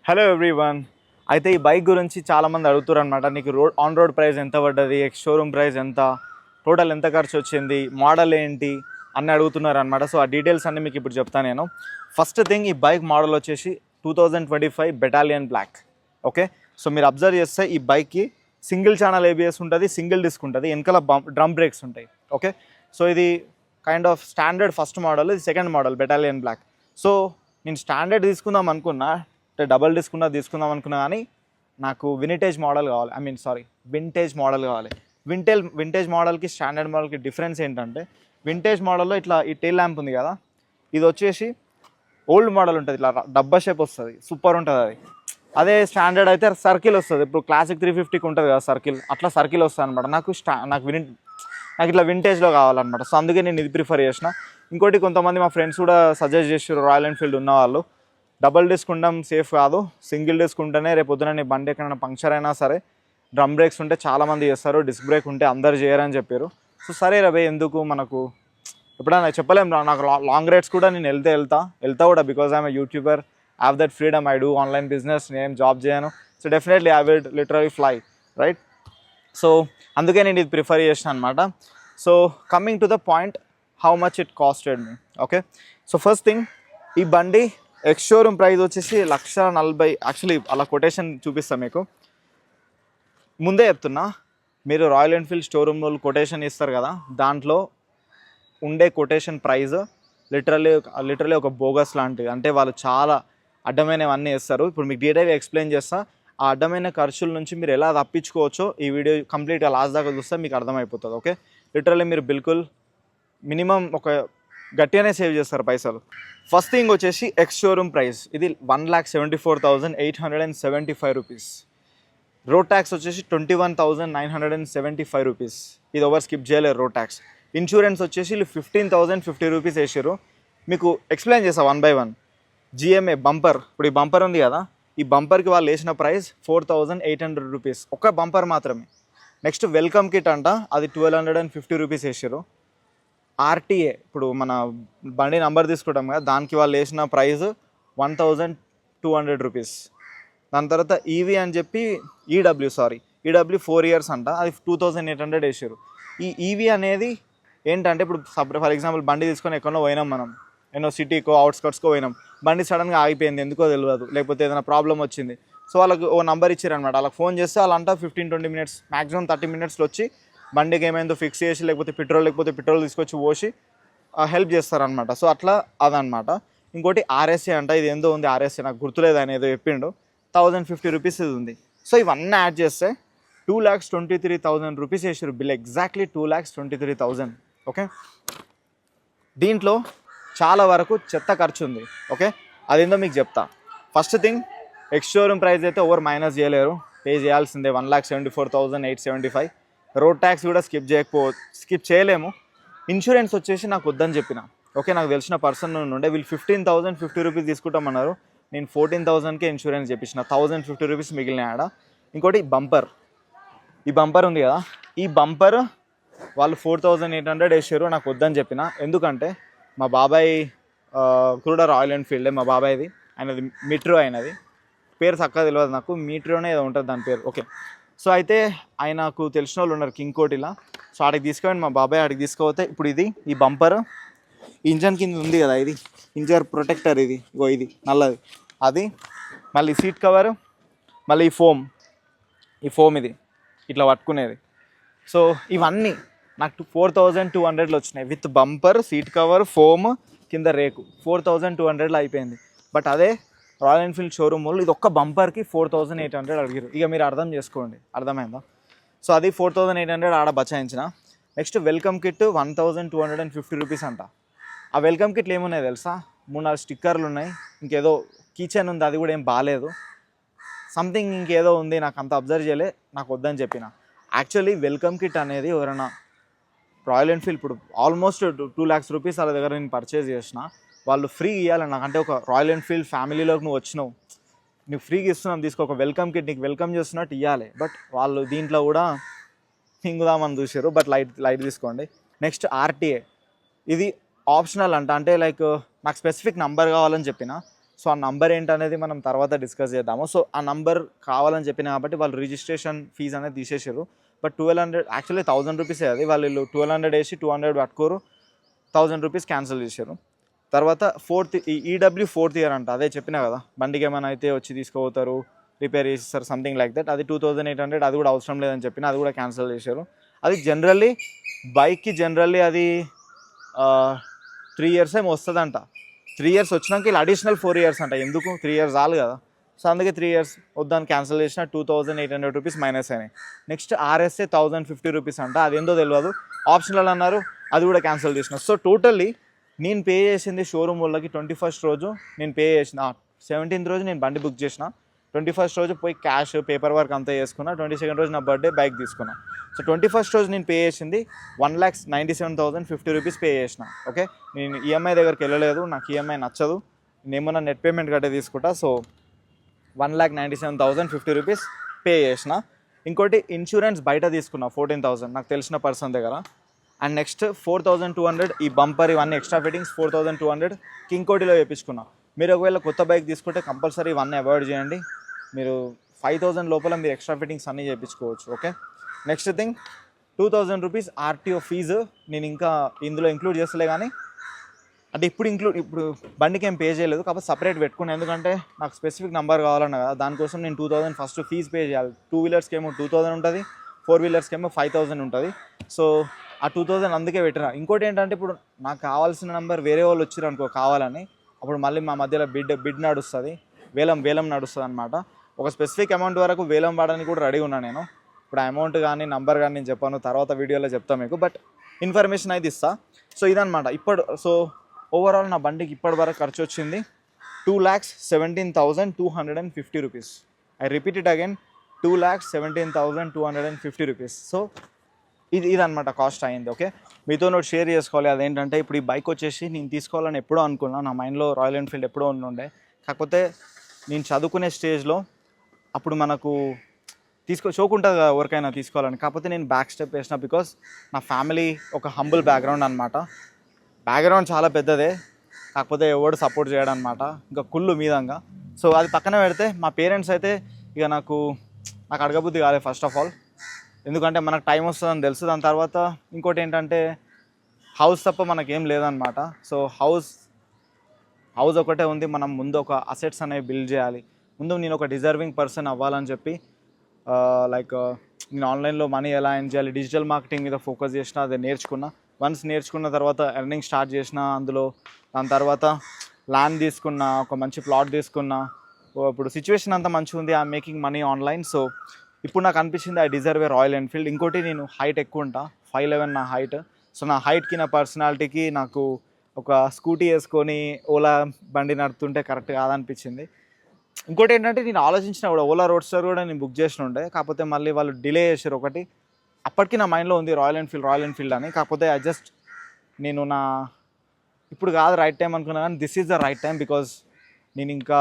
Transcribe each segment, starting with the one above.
Hello everyone. అయితే ఈ bike గురించి చాలామంది అడుగుతారు అనమాట. నీకు ఆన్ రోడ్ ప్రైస్ ఎంత పడ్డది, ఎక్స్ షోరూమ్ ప్రైస్ ఎంత, టోటల్ ఎంత ఖర్చు వచ్చింది, మోడల్ ఏంటి అన్నీ అడుగుతున్నారు అనమాట. సో ఆ డీటెయిల్స్ అన్నీ మీకు ఇప్పుడు చెప్తాను నేను. ఫస్ట్ థింగ్, ఈ బైక్ మోడల్ వచ్చేసి 2025 బెటాలియన్ బ్లాక్. ఓకే, సో మీరు అబ్జర్వ్ చేస్తే ఈ బైక్కి సింగిల్ ఛానల్ ఏబిఎస్ ఉంటుంది, సింగిల్ డిస్క్ ఉంటుంది, వెనకాల డ్రమ్ బ్రేక్స్ ఉంటాయి. ఓకే, సో ఇది kind of standard first model, ఇది second model battalion black. So నేను స్టాండర్డ్ తీసుకుందాం అనుకున్నా, అంటే డబల్ డిస్క్ తీసుకుందాం అనుకున్నా, కానీ నాకు వింటేజ్ మోడల్ కావాలి. వింటేజ్ మోడల్ కావాలి. వింటేజ్ మోడల్కి స్టాండర్డ్ మోడల్కి డిఫరెన్స్ ఏంటంటే, వింటేజ్ మోడల్లో ఇట్లా ఈ టెయిల్ ల్యాంప్ ఉంది కదా, ఇది వచ్చేసి ఓల్డ్ మోడల్ ఉంటుంది, ఇట్లా డబ్బా షేప్ వస్తుంది, సూపర్ ఉంటుంది అది. అదే స్టాండర్డ్ అయితే సర్కిల్ వస్తుంది. ఇప్పుడు క్లాసిక్ 350కి ఉంటుంది కదా సర్కిల్, అట్లా సర్కిల్ వస్తుంది అనమాట. నాకు ఇట్లా వింటేజ్లో కావాలన్నమాట. సో అందుకే నేను ఇది ప్రిఫర్ చేసిన. ఇంకోటి, కొంతమంది మా ఫ్రెండ్స్ కూడా సజెస్ట్ చేసారు, రాయల్ ఎన్ఫీల్డ్ ఉన్న వాళ్ళు, డబల్ డిస్క్ ఉండడం సేఫ్ కాదు, సింగిల్ డిస్క్ ఉంటేనే రేపు పొద్దున నీ బండి ఎక్కడైనా పంక్చర్ అయినా సరే, డ్రమ్ బ్రేక్స్ ఉంటే చాలామంది చేస్తారు, డిస్క్ బ్రేక్ ఉంటే అందరు చేయరని చెప్పారు. సో సరే రవే, ఎందుకు మనకు ఎప్పుడైనా చెప్పలేము. నాకు లాంగ్ రైడ్స్ కూడా నేను వెళ్తా కూడా, because I'm YouTuber, have that freedom, I do online business, నేను జాబ్ చేయను. So definitely I will literally fly, right? So అందుకే నేను ఇది ప్రిఫర్ చేసిన అనమాట. So coming to the point, how much it costed me. Okay, so first thing, ఈ బండి ex showroom price వచ్చేసి 1,40,000. యాక్చువల్లీ అలా కొటేషన్ చూపిస్తాను మీకు, ముందే చెప్తున్నా. మీరు రాయల్ ఎన్ఫీల్డ్ షోరూమ్ వాళ్ళు కొటేషన్ ఇస్తారు కదా, దాంట్లో ఉండే కొటేషన్ ప్రైస్ లిటరలీ ఒక బోగస్ లాంటిది. అంటే వాళ్ళు చాలా అడ్డమైనవన్నీ ఇస్తారు. ఇప్పుడు మీకు డీటెయిల్గా ఎక్స్ప్లెయిన్ చేస్తా. ఆ అడ్డమైన ఖర్చుల నుంచి మీరు ఎలా తప్పించుకోవచ్చో ఈ వీడియో కంప్లీట్గా లాస్ట్ దాకా చూస్తే మీకు అర్థమైపోతుంది. ఓకే, లిటరలీ మీరు బిల్కుల్ మినిమం ఒక గట్టిగానే సేవ్ చేస్తారు పైసలు. ఫస్ట్ థింగ్ వచ్చేసి ఎక్స్ షోరూమ్ ప్రైస్, ఇది 1,74,875 రూపీస్. రోడ్ ట్యాక్స్ వచ్చేసి 21,975 రూపీస్. ఇది ఓవర్ స్కిప్ చేయలేరు రోడ్ ట్యాక్స్. ఇన్సూరెన్స్ వచ్చేసి 15,050 రూపీస్ వేసారు. మీకు ఎక్స్ప్లెయిన్ చేస్తా one by one. GMA bumper, ఇప్పుడు ఈ బంపర్ ఉంది కదా, ఈ బంపర్కి వాళ్ళు వేసిన ప్రైస్ 4,800 రూపీస్, ఒక బంపర్ మాత్రమే. నెక్స్ట్ వెల్కమ్ కిట్ అంట, అది 1,250 రూపీస్ వేసారు. ఆర్టీఏ, ఇప్పుడు మన బండి నంబర్ తీసుకుంటాం కదా, దానికి వాళ్ళు వేసిన ప్రైస్ 1,200 రూపీస్. దాని తర్వాత ఈవీ అని చెప్పి ఈడబ్ల్యూ 4 years అంట, అది 2,800 వేసారు. ఈ ఈవీ అనేది ఏంటంటే, ఇప్పుడు ఫర్ ఎగ్జాంపుల్ బండి తీసుకొని ఎక్కడో పోయినాం మనం, ఎన్నో సిటీకో అవుట్స్కట్స్కో పోయినాం, బండి సడన్గా ఆగిపోయింది, ఎందుకో తెలియదు, లేకపోతే ఏదైనా ప్రాబ్లం వచ్చింది. సో వాళ్ళకి ఓ నెంబర్ ఇచ్చారనమాట, వాళ్ళకి ఫోన్ చేస్తే వాళ్ళంట 15-20 minutes, మ్యాక్సిమం 30 minutesలో వచ్చి బండికి ఏమైందో ఫిక్స్ చేసి, లేకపోతే పెట్రోల్ తీసుకొచ్చి పోసి హెల్ప్ చేస్తారనమాట. సో అట్లా అదనమాట. ఇంకోటి ఆర్ఎస్ఏ అంట, ఇది ఏందో ఉంది ఆర్ఎస్ఏ, నాకు గుర్తులేదు, ఆయన ఏదో చెప్పిండు. 1,050 రూపీస్ ఇది ఉంది. సో ఇవన్నీ యాడ్ చేస్తే 2,23,000 రూపీస్ వేసారు బిల్, ఎగ్జాక్ట్లీ 2,23,000. ఓకే, దీంట్లో చాలా వరకు చెత్త ఖర్చు ఉంది. ఓకే, అదేందో మీకు చెప్తా. First thing, ex showroom price అయితే ఓవర్ మైనస్ చేయలేరు, పే చేయాల్సిందే 1,74,875. రోడ్ ట్యాక్స్ కూడా స్కిప్ చేయలేము. ఇన్సూరెన్స్ వచ్చేసి నాకు వద్దని చెప్పిన. ఓకే, నాకు తెలిసిన పర్సన్ ఉండే, వీళ్ళు 15,050 రూపీస్ తీసుకుంటామన్నారు, నేను 14,000కే ఇన్సూరెన్స్ చేపించిన, 1,050 రూపీస్ మిగిలిన ఆడ. ఇంకోటి బంపర్, ఈ బంపర్ ఉంది కదా, ఈ బంపర్ వాళ్ళు 4,800 వేసారు, నాకు వద్దని చెప్పిన. ఎందుకంటే మా బాబాయ్ కూడా రాయల్ ఎన్ఫీల్డే, మా బాబాయ్ది, ఆయనది మిట్రో, అయినది పేరు చక్కగా తెలియదు నాకు, మీట్రోనే ఏదో ఉంటుంది దాని పేరు. ఓకే, సో అయితే ఆయనకు తెలిసిన వాళ్ళు ఉన్నారు కింగ్ కోటిలా. సో ఆడికి తీసుకుపోయి మా బాబాయ్ ఆడికి తీసుకుపోతే, ఇప్పుడు ఈ బంపర్ ఇంజన్ కింద ఉంది కదా, ఇది ఇంజన్ ప్రొటెక్టర్, ఇది నల్లది, అది మళ్ళీ సీట్ కవర్, మళ్ళీ ఈ ఫోమ్ ఇది ఇట్లా పట్టుకునేది. సో ఇవన్నీ నాకు 4,200లో వచ్చినాయి, with bumper, seat cover, foam, కింద రేకు, 4,200లో అయిపోయింది. బట్ అదే రాయల్ ఎన్ఫీల్డ్ షోరూమ్ వాళ్ళు ఇది ఒక్క బంపర్కి 4,800 అడిగారు. ఇక మీరు అర్థం చేసుకోండి, అర్థమైందా? సో అది 4,800 ఆడ బచాయించిన. నెక్స్ట్ వెల్కమ్ కిట్ 1,250 రూపీస్ అంట. ఆ వెల్కమ్ కిట్లు ఏమున్నాయి తెలుసా, 3-4 స్టిక్కర్లు ఉన్నాయి, ఇంకేదో కీచెన్ ఉంది, అది కూడా ఏం బాగాలేదు, సంథింగ్ ఇంకేదో ఉంది, నాకు అంత అబ్జర్వ్ చేయలే, నాకు వద్దని చెప్పిన. యాక్చువల్లీ వెల్కమ్ కిట్ అనేది ఎవరైనా రాయల్ ఎన్ఫీల్డ్, ఇప్పుడు ఆల్మోస్ట్ 2 lakhs రూపీస్ వాళ్ళ దగ్గర నేను పర్చేజ్ చేసిన, వాళ్ళు ఫ్రీ ఇవ్వాలి నాకు. అంటే ఒక రాయల్ ఎన్ఫీల్డ్ ఫ్యామిలీలోకి నువ్వు వచ్చినావు, నువ్వు ఫ్రీగా ఇస్తున్నాం, తీసుకో, ఒక వెల్కమ్ కిట్ నీకు వెల్కమ్ చేస్తున్నట్టు ఇవ్వాలి. బట్ వాళ్ళు దీంట్లో కూడా హింగుదామని చూసారు, బట్ లైట్ తీసుకోండి. నెక్స్ట్ ఆర్టీఏ, ఇది ఆప్షనల్ అంట, అంటే లైక్ నాకు స్పెసిఫిక్ నంబర్ కావాలని చెప్పిన, సో ఆ నంబర్ ఏంటనేది మనం తర్వాత డిస్కస్ చేద్దాము. సో ఆ నంబర్ కావాలని చెప్పిన కాబట్టి వాళ్ళు రిజిస్ట్రేషన్ ఫీజు అనేది తీసేసారు. బట్ 1200 యాక్చువల్లీ 1000 రూపీసే అది. వాళ్ళు 1200 వేసి 200 పట్టుకోరు, 1000 రూపీస్ క్యాన్సిల్ చేశారు. తర్వాత ఈడబ్ల్యూ 4th ఇయర్ అంట. అదే చెప్పినా కదా, బండికి ఏమైనా అయితే వచ్చి తీసుకుపోతారు, రిపేర్ చేస్తారు, సంథింగ్ లైక్ దట్. అది 2800, అది కూడా అవసరం లేదని చెప్పిన, అది కూడా క్యాన్సిల్ చేశారు. అది జనరల్లీ బైక్కి అది 3 ఇయర్స్ ఏమో వస్తుందంట. 3 ఇయర్స్ వచ్చినాక ఇలా అడిషనల్ 4 ఇయర్స్ అంట. ఎందుకు 3 ఇయర్స్ చాలు కదా. సో అందుకే 3 ఇయర్స్ వద్దని క్యాన్సిల్ చేసిన 2800 రూపీస్ మైనస్ అయినాయి. నెక్స్ట్ ఆర్ఎస్ఏ 1050 రూపీస్ అంట. అది ఏందో తెలియదు, ఆప్షనల్ అన్నారు, అది కూడా క్యాన్సిల్ చేసిన. సో టోటల్లీ నేను పే చేసింది షోరూమ్ వాళ్ళకి 21st రోజు నేను పే చేసిన. 17th రోజు నేను బండి బుక్ చేసిన, 21st రోజు పోయి క్యాష్ పేపర్ వర్క్ అంతా చేసుకున్నా, 22nd రోజు నా బర్త్డే బైక్ తీసుకున్నా. సో 21st రోజు నేను పే చేసింది 1,97,050 రూపీస్ పే చేసిన. ఓకే, నేను ఈఎంఐ దగ్గరికి వెళ్ళలేదు, నాకు ఈఎంఐ నచ్చదు, నేనేమన్నా నెట్ పేమెంట్ కట్టే తీసుకుంటా. సో 1,97,050 రూపీస్ పే చేసిన. ఇంకోటి ఇన్సూరెన్స్ బయట తీసుకున్నా 14,000 నాకు తెలిసిన పర్సన్ దగ్గర. అండ్ నెక్స్ట్ 4,200 ఈ బంపర్ ఇవన్నీ ఎక్స్ట్రా ఫిట్టింగ్స్ 4,200 కింగ్కోటిలో వేయించుకున్నా. మీరు ఒకవేళ కొత్త బైక్ తీసుకుంటే కంపల్సరీ ఇవన్నీ అవాయిడ్ చేయండి. మీరు 5,000 లోపల మీరు ఎక్స్ట్రా ఫిట్టింగ్స్ అన్నీ చేయించుకోవచ్చు. Okay, next thing 2,000 rupees RTO fee నేను ఇంకా ఇందులో ఇంక్లూడ్ చేస్తలే, కానీ అంటే ఇప్పుడు బండికి ఏం పే చేయలేదు, కాబట్టి సపరేట్ పెట్టుకున్నాను. ఎందుకంటే నాకు స్పెసిఫిక్ నెంబర్ కావాలన్నా కదా, దానికోసం నేను 2,000 ఫస్ట్ ఫీజు పే చేయాలి. 2 వీలర్స్కి ఏమో 2,000 ఉంటుంది, 4 వీలర్స్కి ఏమో 5,000 ఉంటుంది. సో ఆ 2,000 అందుకే పెట్టినా. ఇంకోటి ఏంటంటే ఇప్పుడు నాకు కావాల్సిన నెంబర్ వేరే వాళ్ళు వచ్చారు అనుకో కావాలని, అప్పుడు మళ్ళీ మా మధ్యలో బిడ్ నడుస్తుంది, వేలం నడుస్తుంది అనమాట. ఒక స్పెసిఫిక్ అమౌంట్ వరకు వేలం వాడడానికి కూడా రెడీ ఉన్నా నేను. ఇప్పుడు ఆ అమౌంట్ కానీ నంబర్ కానీ నేను చెప్పాను, తర్వాత వీడియోలో చెప్తాను మీకు, బట్ ఇన్ఫర్మేషన్ అయితే ఇస్తా. సో ఇదనమాట. సో ఓవరాల్ నా బండికి ఇప్పటి వరకు ఖర్చు వచ్చింది 2,17,250 rupees. I repeat it again, 2,17,250 rupees. So ఇదనమాట కాస్ట్ అయింది. ఓకే, మీతో నోట్ షేర్ చేసుకోవాలి. అదేంటంటే ఇప్పుడు ఈ బైక్ వచ్చేసి నేను తీసుకోవాలని ఎప్పుడో అనుకున్నా, నా మైండ్లో రాయల్ ఎన్ఫీల్డ్ ఎప్పుడో ఉండే. కాకపోతే నేను చదువుకునే స్టేజ్లో అప్పుడు మనకు షోక్ ఉంటుంది కదా ఎవరికైనా తీసుకోవాలని. కాకపోతే నేను బ్యాక్ స్టెప్ వేసిన, బికాస్ నా ఫ్యామిలీ ఒక హంబుల్ బ్యాక్గ్రౌండ్ అనమాట. బ్యాక్గ్రౌండ్ చాలా పెద్దదే, కాకపోతే ఎవడు సపోర్ట్ చేయడం అనమాట, ఇంకా కుళ్ళు మీదంగా. సో అది పక్కన పెడితే మా పేరెంట్స్ అయితే ఇక నాకు అడగబుద్ధి కాలేదు ఫస్ట్ ఆఫ్ ఆల్, ఎందుకంటే మనకు టైం వస్తుందని తెలుసు. దాని తర్వాత ఇంకోటి ఏంటంటే హౌస్ తప్ప మనకేం లేదనమాట. సో హౌస్ ఒకటే ఉంది. మనం ముందు ఒక అసెట్స్ అనేవి బిల్డ్ చేయాలి. ముందు నేను ఒక డిజర్వింగ్ పర్సన్ అవ్వాలని చెప్పి లైక్ నేను ఆన్లైన్లో మనీ ఎలా ఎర్న్ చేయాలి, డిజిటల్ మార్కెటింగ్ మీద ఫోకస్ చేసిన, అది నేర్చుకున్నా. వన్స్ నేర్చుకున్న తర్వాత ఎర్నింగ్ స్టార్ట్ చేసిన అందులో. దాని తర్వాత ల్యాండ్ తీసుకున్నా, ఒక మంచి ప్లాట్ తీసుకున్నా. ఇప్పుడు సిచ్యువేషన్ అంతా మంచిగా ఉంది, I'm making money online. So ఇప్పుడు నాకు అనిపించింది I deserve A royal Enfield. ఇంకోటి నేను హైట్ ఎక్కువ ఉంటా, 5'11" నా హైట్. సో నా హైట్కి నా పర్సనాలిటీకి నాకు ఒక స్కూటీ వేసుకొని ఓలా బండి నడుపుతుంటే కరెక్ట్ కాదనిపించింది. ఇంకోటి ఏంటంటే నేను ఆలోచించిన కూడా ఓలా రోడ్స్టర్ కూడా నేను బుక్ చేసిన ఉండే, కాకపోతే మళ్ళీ వాళ్ళు డిలే చేశారు ఒకటి. అప్పటికి నా మైండ్లో ఉంది రాయల్ ఎన్ఫీల్డ్ అని. కాకపోతే నేను ఇప్పుడు కాదు రైట్ టైం అనుకున్నా, కానీ this is the right time. Because నేను ఇంకా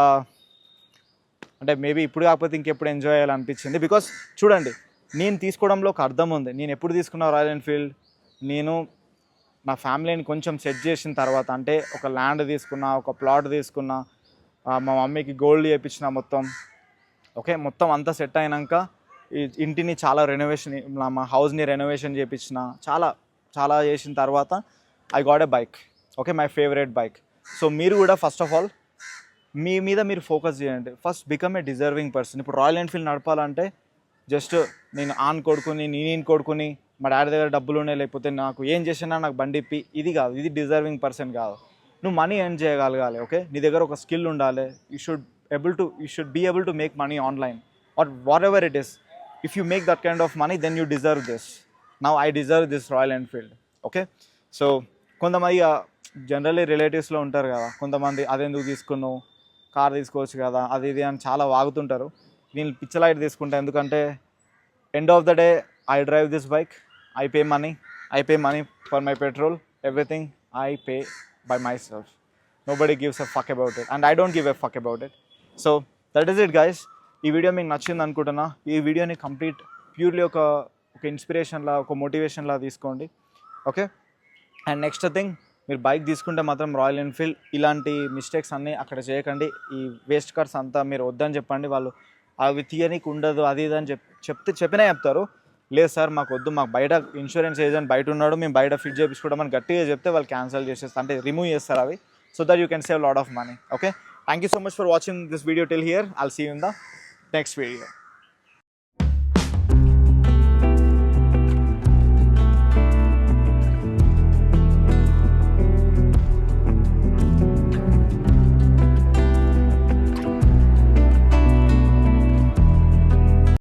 అంటే మేబీ ఇప్పుడు కాకపోతే ఇంకెప్పుడు ఎంజాయ్ చేయాలనిపించింది. బికాస్ చూడండి, నేను తీసుకోవడంలో ఒక అర్థం ఉంది. నేను ఎప్పుడు తీసుకున్నా రాయల్ ఎన్ఫీల్డ్, నేను నా ఫ్యామిలీని కొంచెం సెట్ చేసిన తర్వాత, అంటే ఒక ల్యాండ్ తీసుకున్నా, ఒక ప్లాట్ తీసుకున్నా, మా మమ్మీకి గోల్డ్ చేయించిన మొత్తం. ఓకే, మొత్తం అంతా సెట్ అయినాక ఇంటిని చాలా రెనోవేషన్, మా హౌస్ని రెనోవేషన్ చేయించిన, చాలా చేసిన తర్వాత I got a bike. Okay, my favourite bike. So మీరు కూడా ఫస్ట్ ఆఫ్ ఆల్ మీ మీద మీరు ఫోకస్ చేయండి. First become a deserving person. ఇప్పుడు రాయల్ ఎన్ఫీల్డ్ నడపాలంటే జస్ట్ నేను కొడుకుని మా డాడీ దగ్గర డబ్బులు ఉన్నాయి, లేకపోతే నాకు ఏం చేసినా నాకు బండి ఇప్పి, ఇది కాదు. ఇది డిజర్వింగ్ పర్సన్ కాదు. నువ్వు మనీ ఎర్న్ చేయగలగాలి. ఓకే, నీ దగ్గర ఒక స్కిల్ ఉండాలి. You should be able to make money online or whatever it is. If you make that kind of money, then you deserve this. Now I deserve this Royal Enfield. Okay, so కొంతమంది generally రిలేటివ్స్లో ఉంటారు కదా, కొంతమంది అదెందుకు తీసుకున్నావు, car తీసుకోవచ్చు కదా, అది ఇది అని చాలా వాగుతుంటారు. నేను పిచ్చలైట్ తీసుకుంటా, ఎందుకంటే end of the day I drive this bike, I pay money for my petrol, everything I pay by my self. Nobody gives a fuck about it and I don't give a fuck about it. So that is it guys. ఈ video మీకు నచ్చింది అనుకుంటున్నా. ఈ వీడియోని complete purely ఒక ఇన్స్పిరేషన్లా, ఒక మోటివేషన్లా తీసుకోండి. Okay, and next thing, మీరు బైక్ తీసుకుంటే మాత్రం రాయల్ ఎన్ఫీల్డ్ ఇలాంటి మిస్టేక్స్ అన్నీ అక్కడ చేయకండి. ఈ వేస్ట్ కార్స్ అంతా మీరు వద్దని చెప్పండి. వాళ్ళు అవి తీయనీకి ఉండదు అది ఇది అని చెప్పినా చెప్తారు. లేదు సార్ మాకు వద్దు, మాకు బయట ఇన్సూరెన్స్ ఏజెంట్ బయట ఉన్నాడు, మేము బయట ఫిట్ చేయించుకోవడం అని గట్టిగా చెప్తే వాళ్ళు క్యాన్సిల్ చేసేస్తారు, అంటే రిమూవ్ చేస్తారు అవి. So that you can save lot of money. Okay, thank you so much for watching this video till here. I'll see you in the next video.